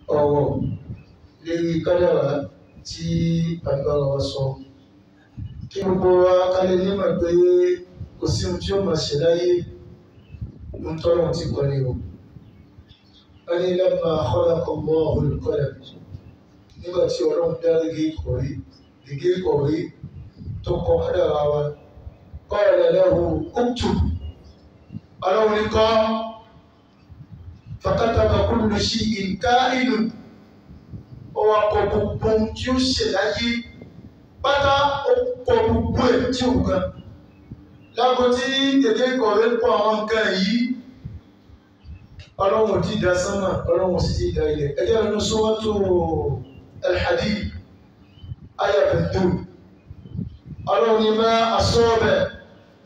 ọ̀rọ̀ lérí kádàrá tí agbára wa sọ. Kí gbogbo wa ká lè nímọ̀ pé kò sí ohun tí ó máa ṣe láyé ohun tọ́lọ́run ti kọ́ ni o. Wọ́n ní lamma khalaqa Allahu al-qalam nígbà tí Ọlọ́run dá gègé ìkọ̀wé tó kọ kádàrá wa. Qala lahu uktub, Ọlọ́run ní kọ́. Fakataba kullu shay'in ka'inun, ó wá kọ gbogbo ohun tí ó ṣe láyé pátá, ó kọ gbogbo ẹ̀ tí ó gan. Lágbo tí gègé ìkọ̀wé kọ àwọn nǹkan yìí, Ọlọ́run ti dá sánmà, Ọlọ́run sì ti dá ilẹ̀. Ẹ jẹ́ lọ́nà suratu Al-Hadid aya 22. Ọlọ́run ní ma asaba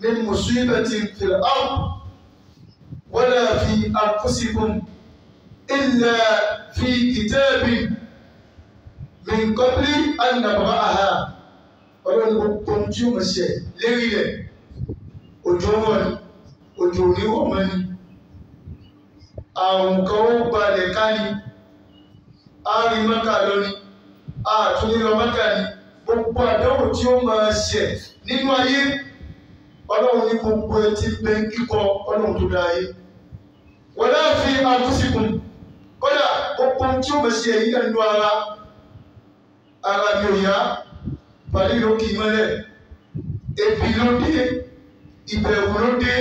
min musibatin fil ard wala fi anfusikum illa fi kitabin min qabli an nabra'aha. Ọlọ́run gbogbo tí ó mọ̀ ṣe lérí rẹ̀, òjò wọn ni, òjò ní wọ́n mọ́ ni, àrùn kan ó gbalẹ̀ ká ní, àárín mọ́kà lọ ní, àtúnilọ mọ́kà ní, gbogbo àdánwò tí ó máa ṣe nínú ayé, Ọlọ́run ní gbogbo ẹtí bẹ kíkọ Ọlọ́run tó dá ayé. Wala fi anfusikum, kódà gbogbo tí ó máa ṣe èyí nínú ara mi ò yá, pàdé ló kì í mọ́lẹ̀, ebi ló dé, ìbẹ̀rù ló dé,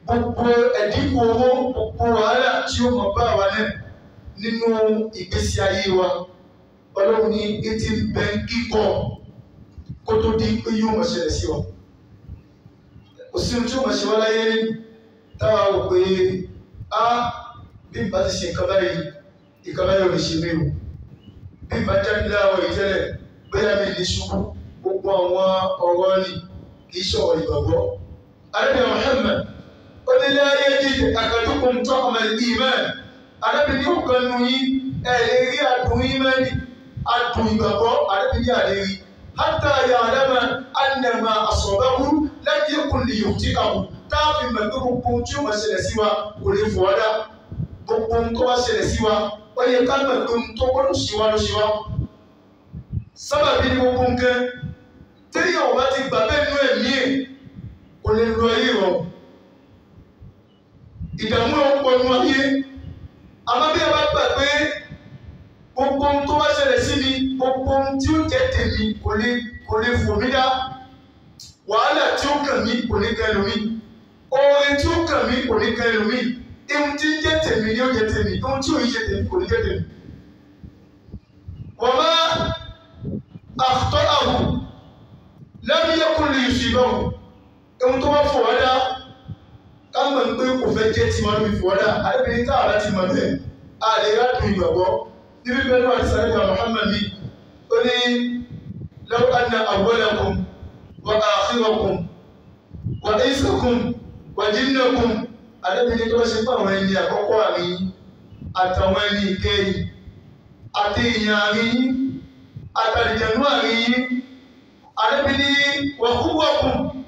gbogbo ẹ̀dínkù owó, gbogbo wàhálà tí ó mọ̀ bá wa náà nínú ìgbésí ayé wa, Ọlọ́run ní etí bẹ kíkọ kó tó di pé yóò mọ̀ ṣẹlẹ̀ sí wa. Kò sí ohun tí ó mọ̀ ṣe wá láyé táwa wò pé bí n bá ti ṣe nǹkan báyìí ò lè ṣe mí o. Bí n bá jáde láàárọ̀ yìí tẹ́lẹ̀ bóyá mi ní ṣubú, gbogbo àwọn ọ̀rọ̀ ni kì í ṣọ̀rọ̀ ìgbàgbọ́. Ànábì Muhammad ó ní la yajid ahadukum ta'ma al-iman. Ànábì ní ọ̀kan nù yín ẹ̀ lè rí adùn ìmánì, adùn ìgbàgbọ́, Ànábì ní àlè rí. Hatta ya'lama anna ma asabahu lam yakun liyukhti'ahu. Táàfin mọ̀ pé gbogbo ohun tí ó máa ṣẹlẹ̀ sí wa kò lè fò ọ́dá. Gbogbo ohun tó wá ṣẹlẹ̀ sí wa, ó yẹ ká mọ̀ pé ohun tó gbọ́dọ̀ ṣe wá ló ṣe wá. Sábàbí ni gbogbo nǹkan téèyàn ò bá ti gbà bẹ́ẹ̀ nú ẹ̀mí ẹ̀ kò lè lo ayé rọ̀. Ìdààmú ẹ̀ ń pọ̀ nú ayé. Àmọ́ bí ẹ bá gbà pé gbogbo ohun tó bá ṣẹlẹ̀ sí mi, gbogbo ohun tí ó jẹ́ tèmi kò lè fò mí dá. Wàhálà tí ó kàn mí kò ní kẹ́ ẹlòmíì. Oore tí ó kàn mí kò ní kẹ́ ẹlòmíì. Ihun tí ń jẹ́ tèmi ni ó jẹ́ tèmi. Ihun tí ò ń jẹ́ tèmi kò ní jẹ́ tèmi. Wa ma akhta'ahu lam yakun liyusibahu. Ihun tó bá fò wá dá, ká mọ̀ pé kò fẹ́ jẹ́ tí wọn ló fi fò wá dá. Àdébìnrin tá àrà ti mọ̀ bẹ́ẹ̀, a lè rádùn ìgbàgbọ́. Níbi bẹ́ẹ̀ náà ti sáré bá Muhammad ní, ó ní law anna awwalakum wa akhirakum wa insakum wa jinnakum. Àdébìnrin tó bá ṣe pé àwọn ẹni àkọ́kọ́ àárín àtàwọn ẹni ìkẹyìn àti èèyàn àárín àtàlìjẹ̀nú àárín, Àdébìnrin wa huwakum,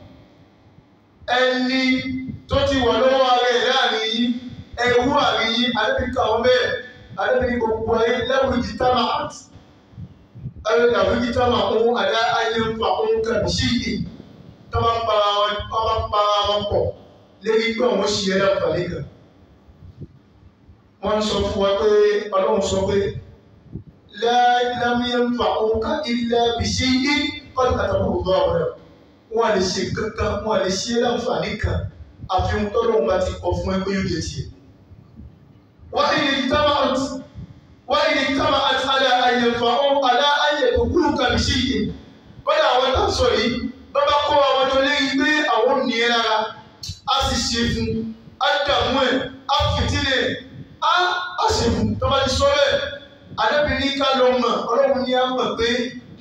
ẹni tó ti wà lọ́wọ́ ara ẹ̀ láàrin ẹ̀wú àárín, Àdébìnrin káwọn bẹ́ẹ̀. Àdébìnrin gbogbo ayé lẹ́wùjì támà àti lẹ́wùjì támà ohun àdá ayé ń fa ohun kàbí ṣíìkì tó bá ń para wọn pọ̀ lérí pé àwọn ṣì ẹ́ láǹfààní kan. Wọ́n sọ fún wa pé Ọlọ́run sọ pé lam yanfa'uka illa bishay'in qad katabahu Allahu lak. Wọ́n lè ṣe kankan, wọ́n lè ṣe láǹfààní kan àfihàn tọ́lọ́run bá ti kọ fún ẹ pé yóò jẹ tiẹ̀. وإن اجتمعت على أن ينفعوك على أن يضروك بشيء. Kódà àwọn tá a sọ yìí bàbá kó àwọn tó léyìn pé àwọn ò ní ẹ lára, a sì ṣe fún, a dààmú ẹ̀, a fìtílẹ̀, a ṣe fún. Tó bá ti sọ bẹ́ẹ̀, Àdébìnrin ká lọ mọ̀, Ọlọ́run ní á mọ̀ pé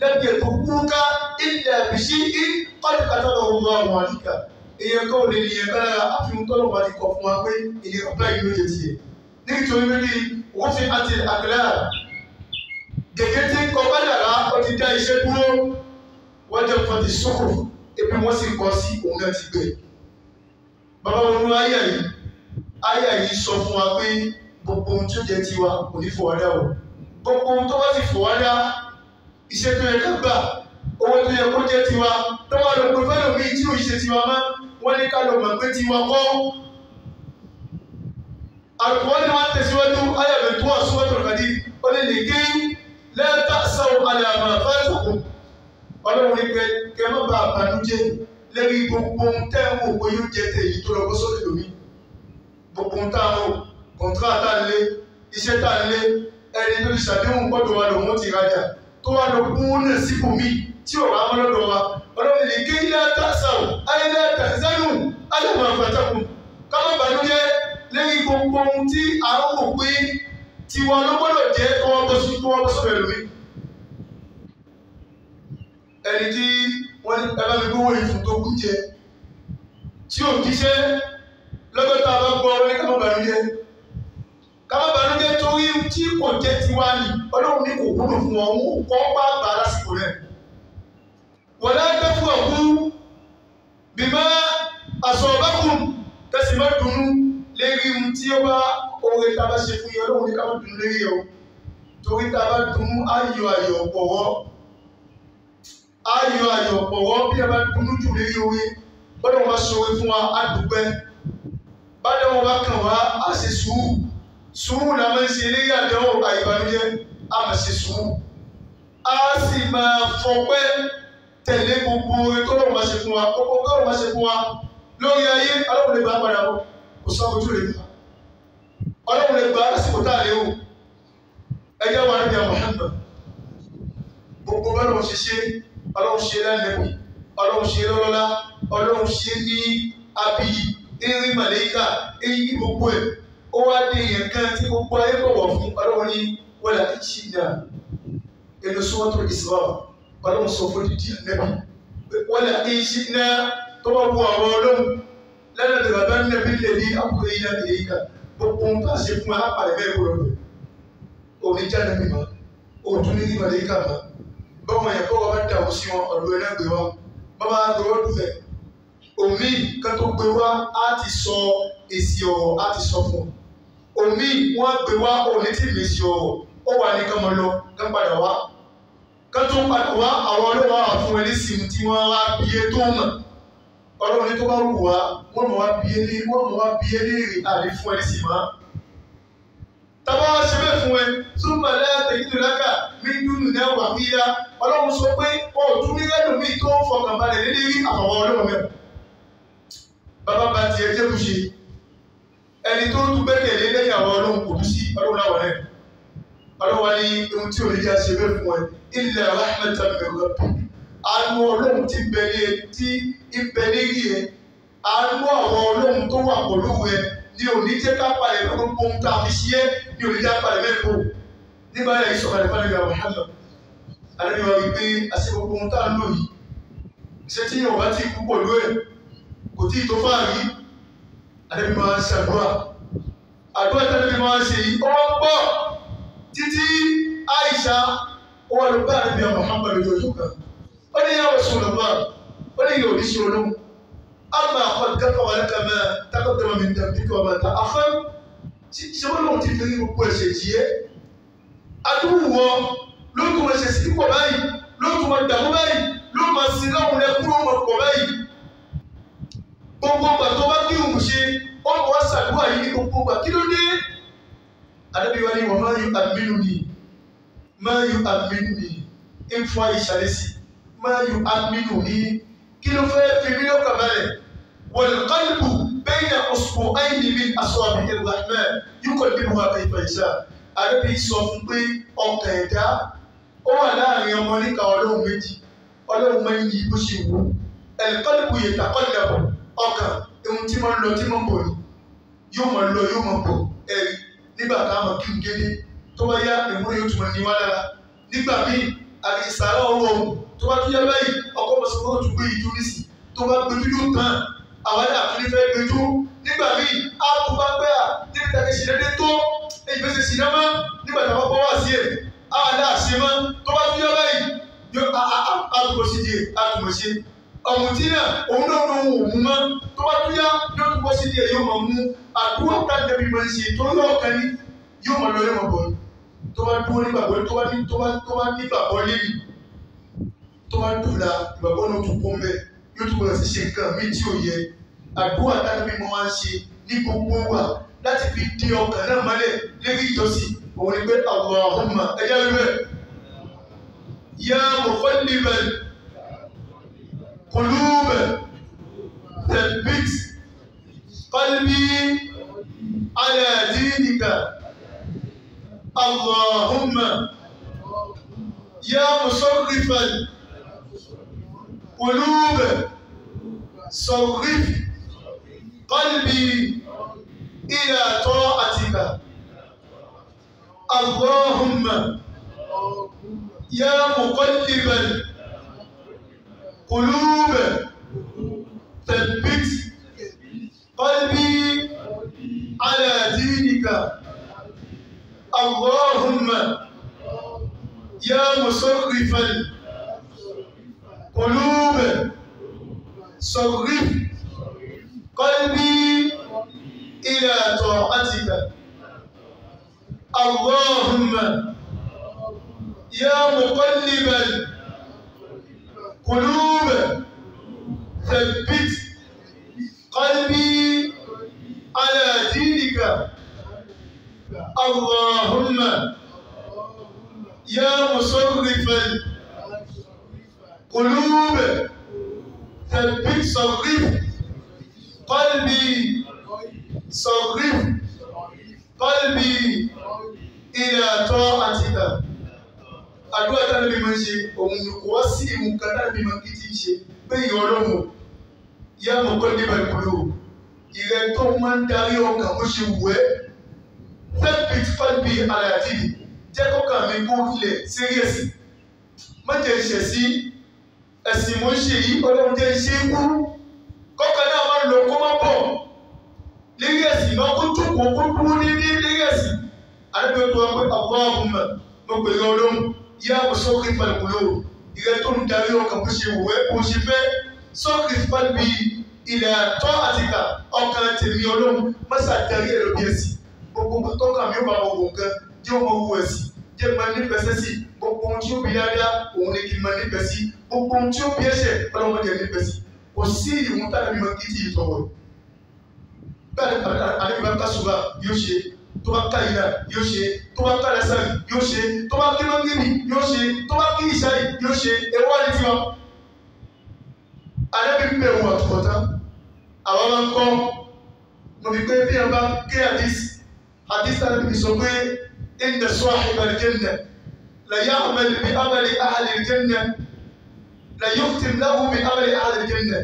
lam yadurruka illa bishay'in qad katabahu Allahu alayka. Èèyàn kan ò lè nìyẹn ká lára, àfihàn tọ́lọ́ bá ti kọ̀ fún wa pé ìlera ọ̀gá yìí ló jẹ tiẹ̀. Nítorí wípé wọ́n fi àti àkàlà gègé tí kọ kádàrá ó ti dá iṣẹ́ dúró, wọ́n jẹ́ fọ́tí sókò, ebi wọ́n sì kọ́ sí òun náà ti gbé. Bàbá wọn ní àyà yìí sọ fún wa pé gbogbo ohun tí ó jẹ́ tiwa kò ní fọwọ́ dá o. gbogbo ohun tó bá sì fò wá dá iṣẹ́ tó yẹ ká gbà owó tó yẹ kó jẹ́ tiwa tó wà lọ pé fẹ́lẹ̀ mi tí ò ṣe tiwa mọ́ wọ́n ní ká lọ mọ̀ pé tiwa kọ́. àlùkò ni wọ́n tẹ̀síwájú ayàbẹ̀ tó wà suratul Hadid ó ní nìké la ta'saw ala ma fatakum ọlọ́run ní pé kẹ́ má bàa bànújẹ́ lórí gbogbo ohun tẹ́ ń wò pé yóò jẹ́ tẹ̀yí tó lọ bọ́ sórí lómi gbogbo ohun tá a wò kọ̀ǹtrá tá a lé iṣẹ́ tá a lé ẹni tó ti ṣàdéhùn gbọ́dọ̀ wa lòun ti rajà tó wà lọ kún náà sípò míì tí ò bá mọ́ lọ́dọ̀ wa ọlọ́run lè gé ilé àtàṣàwò ayẹyẹ àtàṣánù alẹ́mọ̀ àfàtàkùn ká má bànújẹ́ lẹ́yìn gbogbo ohun tí a ń wò pé tiwa ló gbọ́dọ̀ jẹ́ kó wọ́n bọ́ sọ́dọ̀ ẹlòmíì. ẹni tí wọ́n ní ẹ bá mi gbówó ìfún tó kú jẹ tí ò kíṣẹ́ lọ́gọ́ta bá gbọ́ ọ ní ká má bànújẹ́ káwọn bànújẹ́ torí tí kò jẹ́ tiwa ni ọlọ́run ní kò wúlò fún ọ mú kọ́ pàápàá lásìkò rẹ̀. wọ́n á gbé fún ọ̀kú bímọ àsọ̀bákùn tẹ̀sí má dùnú lérí mu tí ó bá oore tá a bá ṣe fún yẹn ọlọ́run ní ká má dùnú lérí ẹ̀ o torí tá a bá dùnú ayọ̀ pọ̀wọ́ bí a bá dùnú jù lérí oore bọ́dọ̀ wọn bá ṣoore fún wa á dùpẹ́ bọ́dọ̀ wọn bá kàn wá á ṣe sùúrù la máa ń ṣe eré àdánwò àìbànújẹ́ a máa ṣe sùúrù a sì máa fọpẹ́ tẹ̀lé gbogbo orin tó lọ́wọ́ máa ṣe fún wa gbogbo tó lọ́wọ́ máa ṣe fún wa lórí ayé ọlọ́run lè gbà padà o kò sọ́kò tó lè gbà ọlọ́run lè gbà lásìkò tá a lè wò ẹjẹ́ wa níbi Muhammad gbogbo ọlọ́run ṣe ọlọ́run ṣe lẹ́nẹ̀kùn ọlọ́run ṣe lọ́lọ́lá ọlọ́run ṣe ní abiyì irin màlẹ́kà èyí gbogbo ẹ̀ ó wá dé yẹn kan tí gbogbo ayé bọ̀wọ̀ fún ọlọ́run ní wọ́n láti ṣì dá ẹnu Suratul Isra ọlọ́run sọ fún dídí ànẹ́bí wọ́n láti ṣì dá tó bá wù àwọn ọlọ́run lẹ́nu tó bàbá nẹ́bí lè ní àkùrẹ́ yìí láti lè yíká gbogbo ohun tó a ṣe fún wa apàdé bẹ́ẹ̀ kúrò rẹ̀ òní jáde mi mọ́ òtún ní ìmọ̀ lẹ́yìká mọ́ bọ́mọ yẹn kọ́ wọ́n dà ó sí wọn ọ̀dọ̀ ẹ̀ náà gbé wa bàbá gbé wọ́n dùfẹ́ omi kan tó gbé wa á ti sọ èsì ọ̀rọ̀ á ti sọ fún omi wọn gbé wá òní tí mi ṣe ọ̀rọ̀ ó wà ní kán mọ lọ kán padà wá kán tó padà wá àwọn ọlọ́wọ́ àfún ẹlẹ́sìn tí wọ́n wá bíyé tó mọ̀ ọlọ́run ní tó bá wù wá wọ́n mọ̀ wá bíyé ní èrè àlè fún ẹlẹ́sìn mọ́. tábà wá ṣe bẹ́ẹ̀ fún ẹ súnmọ́ lẹ́yìn lákà mí dúnú náà wà bíyá ọlọ́run sọ pé ọ̀tún ní ẹlòmíì tó ń fọkàn balẹ̀ nílé rí àfọwọ́ ọlọ́run mẹ́ bàbá bá tiẹ̀ jẹ́ kú ṣe ẹni tó tún gbẹ́kẹ̀lé lẹ́yìn àwọn ọlọ́run kò bí sí ọlọ́run láwọn ẹ̀ ọlọ́run ní ohun tí òní jẹ́ ṣe bẹ́ẹ̀ fún ẹ ilẹ̀ rahmatan min rabbik àánú ọlọ́run ti bẹ lérí ẹ àánú àwọn ọlọ́run tó wà pẹ̀lú ẹ ní òní jẹ́ ká palẹ̀ gbogbo ohun tá a fi ṣe é ní òní jẹ́ palẹ̀ mẹ́kọ̀ọ́ nígbà yẹn ìṣọ̀kalẹ̀ fún ẹgbẹ́ Muhammad àdébíwá wípé àṣẹ gbogbo ohun tá a lò yìí ṣé tí yóò bá ti kú pẹ̀lú ẹ kò tí ì tó fáàrí àdébí máa ń ṣàdúrà àdúrà tẹ́lẹ̀bí máa ń ṣe yìí ó wọ́n pọ̀ títí Aisha ó wà ló bá àdébí Muhammad lójú kan ó ní yà Rasulullah ó ní yóò ní ṣe olóhùn àmà àkọ́dùkọ́ wà lẹ́kà máa takọ́tọ̀ mi dàbí kọ́ máa ta afẹ́ ṣé wọ́n lóun ti fi rí gbogbo ẹ̀ṣẹ̀ jìẹ́ adúgbò wọn ló tún ẹ̀ṣẹ̀ sí pọ̀ báyìí ló tún wọn dàmú báyìí ló máa sin láwọn ẹkúrò wọn pọ̀ báyìí gbogbo ọgbà tó bá kí òun ṣe ọmọ wa ṣàdúrà yìí ní gbogbo ọgbà kí ló dé adébíwá ni wọn máa yọ àmínú ni ń fún àyíṣàlẹ̀ sí máa yọ àmínú ni kí ló fẹ́ fi mí lọ́kàn balẹ̀ wal qalbu bayna usbu'ayni min asabi'ir rahman yuqallibuha kayfa yasha adébí sọ fún pé ọkàn ẹ̀dá ó wà láàrin ọmọ níka ọlọ́run méjì ọlọ́run máa ń yí bó ṣe wù al qalbu yataqallabu ọkàn ohun tí máa ń lọ tí máa ń bọ̀ ni yóò máa lọ yóò máa bọ̀ ẹ̀rí nígbà tá a máa kí n gédé tó bá yá ìwúrẹ́ yóò tún máa ní wá lára nígbà míì àdìsàrà ọwọ́ ohun tó bá tún yá báyìí ọkọ̀ bọ̀ sọ́kọ́ tún gbé ìjú nísì tó bá gbẹjú yóò tán àwọn àti nífẹ̀ẹ́ gbẹjú nígbà míì á tún bá gbé à níbi tàbí ìṣẹ̀lẹ̀ tó èyí fẹ́ ṣe ṣìnà mọ́ nígbà tá a bá bọ́ wá sí ẹ̀ á wà dá àṣẹ mọ́ tó bá tún yá báyìí yóò àtúbọ̀ sí díẹ̀ àtúbọ̀ sí ọ̀mùtí náà òun náà ló ń wò mú mọ́ tó bá tún yá yóò tún bọ́ sí díẹ̀ yóò máa mú àdúrà ká níbi máa ń ṣe tó yọ ọ̀kan ní yóò máa lọ yóò máa bọ̀ tó bá dúró nígbàgbọ́ tó bá nígbàgbọ́ lẹ́yìn tó bá dùnà ìgbàgbọ́ náà tún kó mbẹ́ yóò tún bọ̀rọ̀ sí ṣe nǹkan mí tí ò yẹ àdúrà táwọn bí mo máa ń ṣe ní gbogbo wa láti fi di ọkàn náà mọ́lẹ̀ lérí ìjọsìn òun ni pé Allahumma ẹ̀yà rẹ̀ ya muqallibal qulub thabbit qalbi ala dinika Allahumma ya musarrifal qulub صرف قلبي إلى طاعتك اللهم يا مقلب القلوب ثبت قلبي على دينك اللهم يا مصرف القلوب صرف قلبي إلى طاعتك اللهم يا مقلب القلوب ثبت قلبي على دينك اللهم يا مصرف القلوب ثبت صرف قلبي صرف قلبي إلى طاعتك àdúrà táwọn ẹbí máa ń ṣe òun kò wá sí ìmú kan táwọn ẹbí máa ń kí ti ṣe pé ìyọ ọlọ́run yá mọ̀ kọ́ níbẹ̀ kúrò ìrẹ́ tó máa ń darí ọkàn bó ṣe wù ẹ́ tẹ́pìtì fábí àlàyé jẹ́ kọ́kàn mi kó ilẹ̀ síríẹ̀sì má jẹ́ ìṣẹ̀ sí ẹ̀sìn mo ń ṣe yìí ọlọ́run jẹ́ iṣẹ́ ikú kọ́kàn náà máa ń lọ kó má bọ̀ lérí ẹ̀sìn máa kó jókòó kó dúró ní lérí ẹ̀sìn àdébíyẹ tó wá pé Allahumma mo pè é ọlọ́run yá mo sọ́kì falùkùlò ìrẹ́ tó ń darí ọkàn bó ṣe wù ẹ́ bó ṣe fẹ́ sọ́kì falùbí ilẹ̀ àtọ́ àtìkà ọkàn tèmi ọlọ́run mọ́sà darí ẹ̀rọ bí ẹ̀sìn gbogbo tọ́kàn mi ó máa wọ nǹkan jẹ́ ọmọ owó ẹ̀sìn jẹ́ máa nífẹ̀ẹ́ sí gbogbo ohun tí ó bí dáadáa òun ni kí n máa nífẹ̀ẹ́ sí gbogbo ohun tí ó bí ẹ̀ṣẹ̀ ọlọ́run jẹ́ nífẹ̀ẹ́ sí kò sí ìwọ̀n tá àbí máa kí ti ìtọ̀wọ̀ bẹ́ẹ̀ àbí máa ká ṣùgbọ́n yóò ṣe tó bá ká ìlà yóò ṣe tó bá ká lẹ́sẹ̀ yóò ṣe tó bá kí lọ́ngìnì yóò ṣe tó bá kí ìṣáì yóò ṣe ewu àti tiwa. Àdébí ń bẹ̀rù àtúbọ̀tán àwọn máa ń kọ́ mo fi pé bí wọn bá ké hadith àdébí sọ pé inna sahibal janna la ya'mal bi amali ahli al-janna la yukhtim lahu bi amali ahli al-janna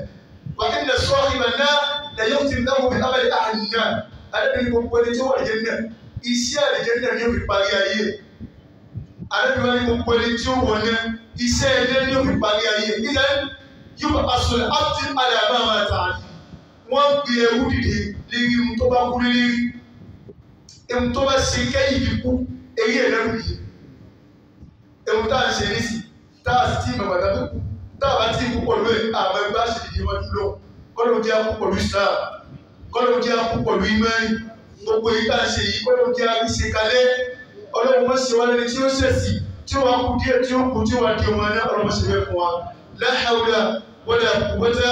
wa inna sahiban nar la yukhtim lahu bi amali ahli an-nar. Àdébí gbogbo ẹni tí ó wà àlìjẹ́nnà iṣẹ́ àlìjẹ́nnà ni ó fi parí ayé. Àdébí wọn ni gbogbo ẹni tí ó wọ̀ ní iṣẹ́ ẹ̀dẹ́ ni ó fi parí ayé. Ilẹ̀ yóò bá aṣọ rẹ̀ áptí alẹ́ àbá máa tà á. Wọ́n gbé ewu dìde lérí ohun tó bá kú lérí. Ohun tó bá ṣe kẹ́yìn fi kú èyí ẹ̀ lẹ́rù yìí. Ohun tá à ń ṣe nísì tá a sì tí ìmọ̀ bàtà tó kú. Tá a bá tí ì kú pọ̀lú ẹ̀ àmọ́ ẹgbẹ́ àṣìdìdì wọn dúró. Kọ́lọ́ jẹ́ àkú pọ̀lú Islam. Kọ́lọ́ jẹ́ àkú pọ̀lú ìmánì. Gbogbo èyí tá a ṣe yìí kọ́lọ́ jẹ́ àríṣe kalẹ̀. Ọlọ́run mọ̀ ṣe wá lẹ́ni tí ó ṣẹ̀sì tí ó wá kú díẹ̀ tí ó kú tí ó wá di ọmọ náà ọlọ́run ṣe fẹ́ fún wa. La hawla wala quwwata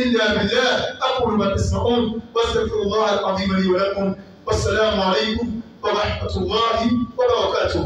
illa billah. Aqulu ma tasma'un wastaghfirullaha al-azim li wa lakum. Wassalamu alaykum wa rahmatullahi wa barakatuh.